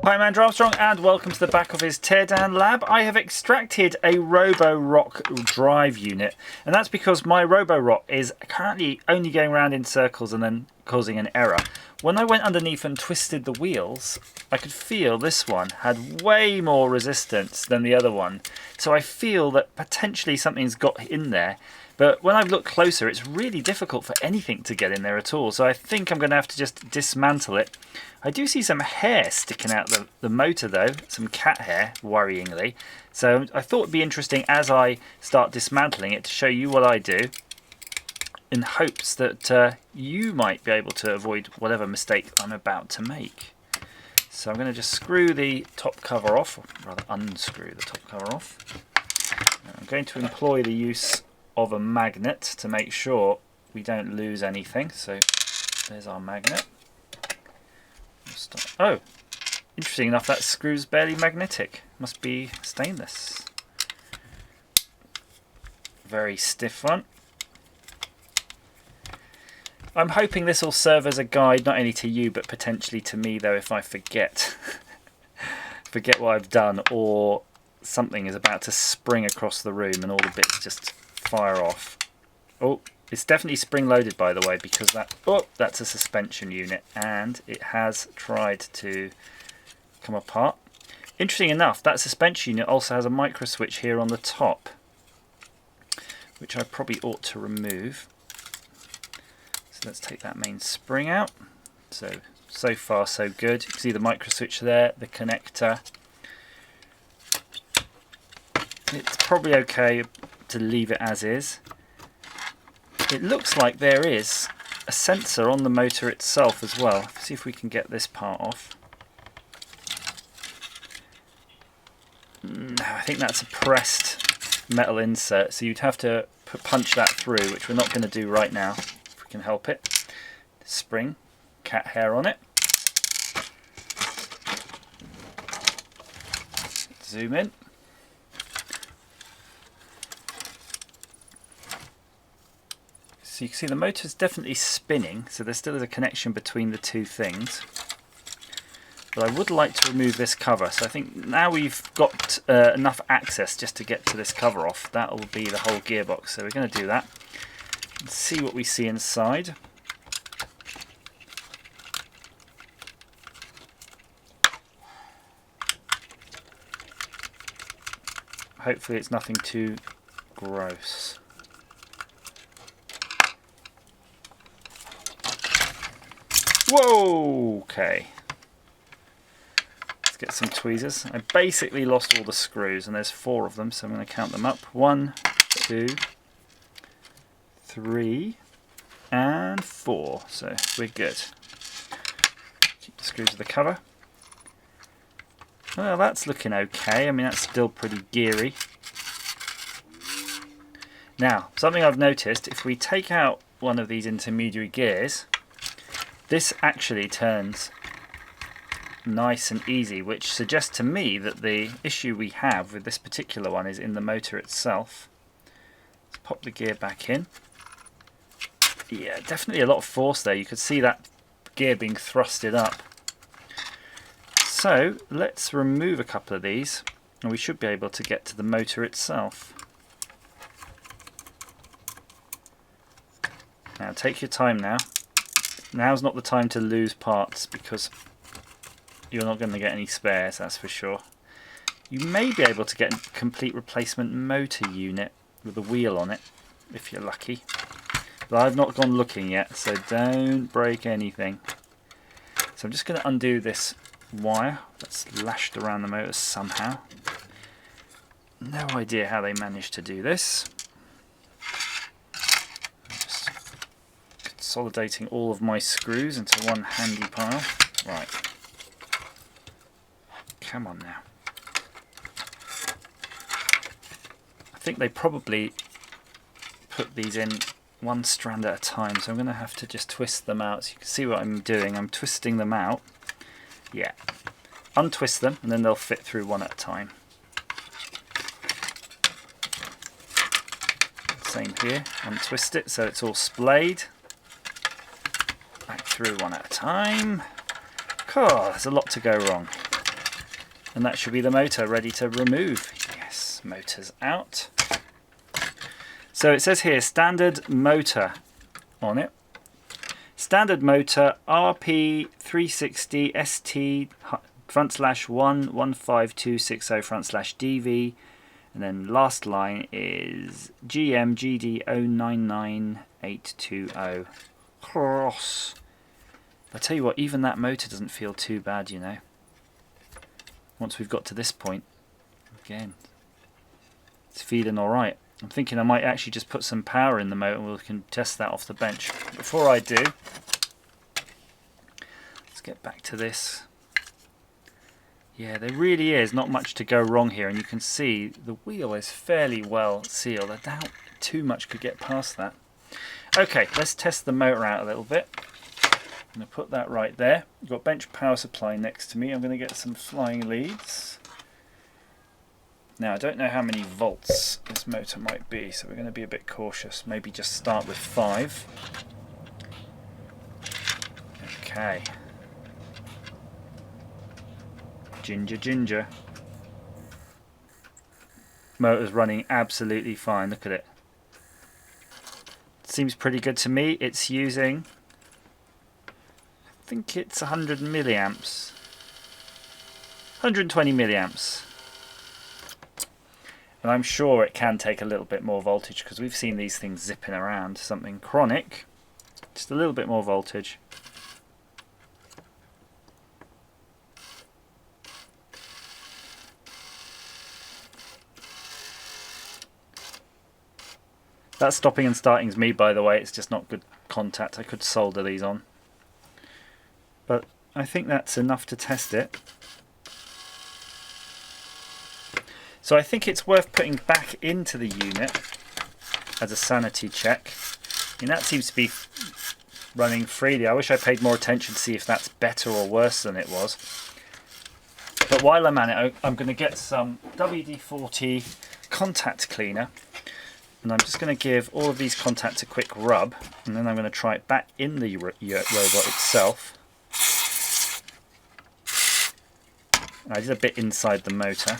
Hi, I'm Andrew Armstrong and welcome to the back of his teardown lab. I have extracted a Roborock drive unit, and that's because my Roborock is currently only going around in circles and then causing an error. When I went underneath and twisted the wheels, I could feel this one had way more resistance than the other one. So I feel that potentially something's got in there. But when I've looked closer, it's really difficult for anything to get in there at all. So I think I'm going to have to just dismantle it. I do see some hair sticking out the motor though, some cat hair, worryingly. So I thought it'd be interesting as I start dismantling it to show you what I do, in hopes that you might be able to avoid whatever mistake I'm about to make. So I'm going to just screw the top cover off, or rather unscrew the top cover off. And I'm going to employ the use of a magnet to make sure we don't lose anything. So there's our magnet. Oh, interesting enough, that screw's barely magnetic. Must be stainless. Very stiff one. I'm hoping this will serve as a guide not only to you but potentially to me though if I forget what I've done or something is about to spring across the room and all the bits just fire off. Oh, it's definitely spring loaded by the way, because that's a suspension unit and it has tried to come apart. Interesting enough, that suspension unit also has a micro switch here on the top, which I probably ought to remove. So let's take that main spring out. So far so good. You can see the micro switch there, the connector. It's probably okay to leave it as is. It looks like there is a sensor on the motor itself as well. Let's see if we can get this part off. No, I think that's a pressed metal insert, so you'd have to punch that through, which we're not going to do right now, if we can help it. Spring, cat hair on it. Zoom in. So you can see the motor's definitely spinning, so there still is a connection between the two things. But I would like to remove this cover, so I think now we've got enough access just to get to this cover off. That will be the whole gearbox, so we're going to do that. Let's see what we see inside. Hopefully it's nothing too gross. Whoa! Okay. Let's get some tweezers. I basically lost all the screws, and there's 4 of them, so I'm going to count them up. 1, 2, 3, and 4. So we're good. Keep the screws of the cover. Well, that's looking okay. I mean, that's still pretty geary. Now, something I've noticed, if we take out one of these intermediary gears, this actually turns nice and easy, which suggests to me that the issue we have with this particular one is in the motor itself. Let's pop the gear back in. Yeah, definitely a lot of force there. You could see that gear being thrusted up. So let's remove a couple of these and we should be able to get to the motor itself. Now take your time now. Now's not the time to lose parts because you're not going to get any spares, that's for sure. You may be able to get a complete replacement motor unit with a wheel on it, if you're lucky. But I've not gone looking yet, so don't break anything. So I'm just going to undo this wire that's lashed around the motor somehow. No idea how they managed to do this. Consolidating all of my screws into one handy pile. Right. Come on now. I think they probably put these in one strand at a time, so I'm going to have to just twist them out. So you can see what I'm doing. I'm twisting them out. Yeah. Untwist them and then they'll fit through one at a time. Same here. Untwist it so it's all splayed. Back through one at a time. God, there's a lot to go wrong. And that should be the motor ready to remove. Yes, motor's out. So it says here standard motor on it. Standard motor RP360 ST /1 15260 and then last line is GMGD 099820 cross. I tell you what, even that motor doesn't feel too bad, you know. Once we've got to this point, again, it's feeling alright. I'm thinking I might actually just put some power in the motor and we can test that off the bench. Before I do, let's get back to this. Yeah, there really is not much to go wrong here, and you can see the wheel is fairly well sealed. I doubt too much could get past that. Okay, let's test the motor out a little bit. I'm going to put that right there. I've got bench power supply next to me. I'm going to get some flying leads. Now, I don't know how many volts this motor might be, so we're going to be a bit cautious. Maybe just start with 5. Okay. Ginger, ginger. Motor's running absolutely fine. Look at it. Seems pretty good to me. It's using, I think it's 100 milliamps. 120 milliamps. And I'm sure it can take a little bit more voltage because we've seen these things zipping around. Something chronic. Just a little bit more voltage. That stopping and starting is me, by the way. It's just not good contact. I could solder these on. But I think that's enough to test it. So I think it's worth putting back into the unit as a sanity check. I mean, that seems to be running freely. I wish I paid more attention to see if that's better or worse than it was. But while I'm at it, I'm going to get some WD-40 contact cleaner. And I'm just going to give all of these contacts a quick rub, and then I'm going to try it back in the robot itself. And I did a bit inside the motor,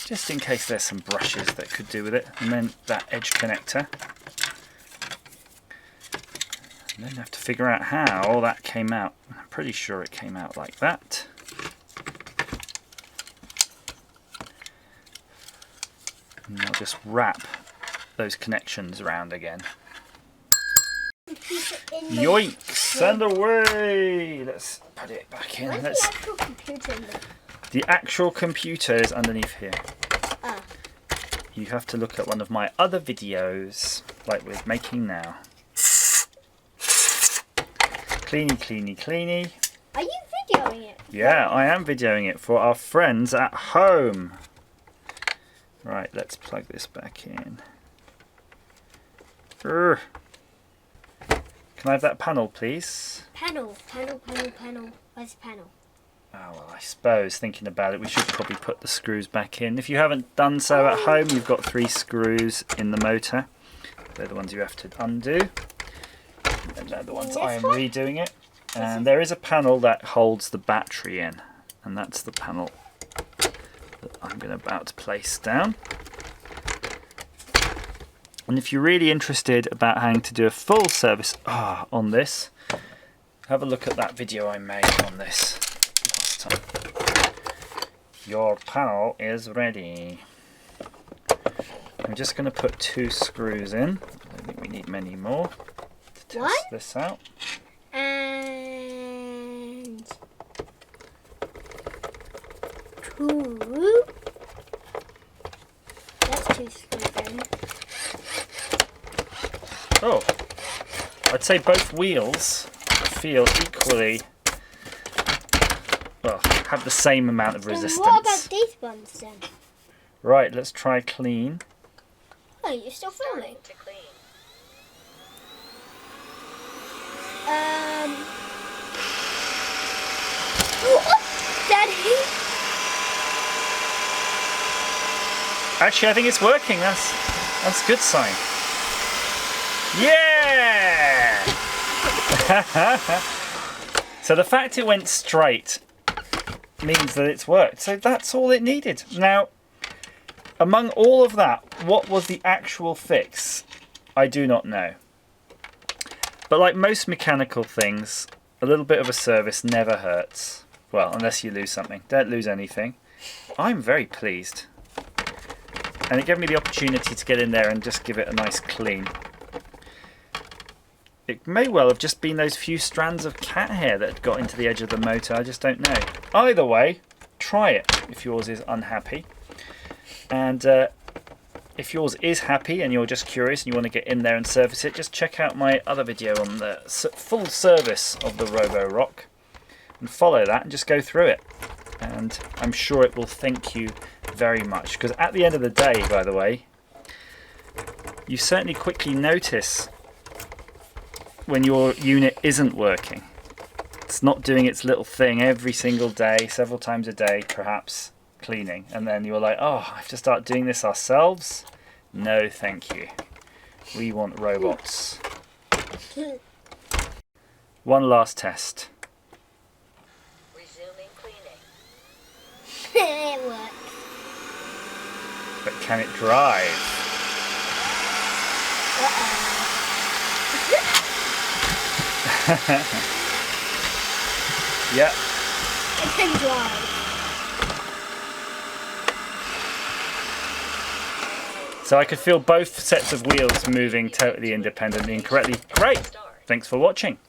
just in case there's some brushes that could do with it. And then that edge connector. And then I have to figure out how that came out. I'm pretty sure it came out like that. And I'll just wrap those connections around again. Yoinks! And away! Let's put it back in. Where's the actual computer in there? The actual computer is underneath here. Ah. You have to look at one of my other videos, like we're making now. Cleany, cleany, cleany. Are you videoing it? Yeah, I am videoing it for our friends at home. Right, let's plug this back in. Can I have that panel, please? Panel. Where's the panel? Oh, well, I suppose, thinking about it, we should probably put the screws back in. If you haven't done so at home, you've got 3 screws in the motor. They're the ones you have to undo. And they're the ones I am redoing it. And there is a panel that holds the battery in. And that's the panel that I'm about to place down. And if you're really interested about how to do a full service on this, have a look at that video I made on this last time. Your panel is ready. I'm just going to put 2 screws in. I don't think we need many more to test this out. And 2. That's 2 screws in. Oh, I'd say both wheels feel equally, well, have the same amount of resistance. What about these ones then? Right, let's try clean. Oh, you're still filming? Daddy? Actually, I think it's working. That's a good sign. Yeah! So the fact it went straight means that it's worked. So that's all it needed. Now, among all of that, what was the actual fix? I do not know. But like most mechanical things, a little bit of a service never hurts. Well, unless you lose something. Don't lose anything. I'm very pleased. And it gave me the opportunity to get in there and just give it a nice clean. It may well have just been those few strands of cat hair that had got into the edge of the motor. I just don't know. Either way, try it if yours is unhappy. And if yours is happy and you're just curious and you want to get in there and service it, just check out my other video on the full service of the Roborock. And follow that and just go through it. And I'm sure it will thank you very much. Because at the end of the day, by the way, you certainly quickly notice when your unit isn't working. It's not doing its little thing every single day, several times a day, perhaps, cleaning. And then you're like, oh, I have to start doing this ourselves? No, thank you. We want robots. One last test. Resuming cleaning. It works. But can it drive? Yep. It can drive. So I could feel both sets of wheels moving totally independently and correctly. Great. Thanks for watching.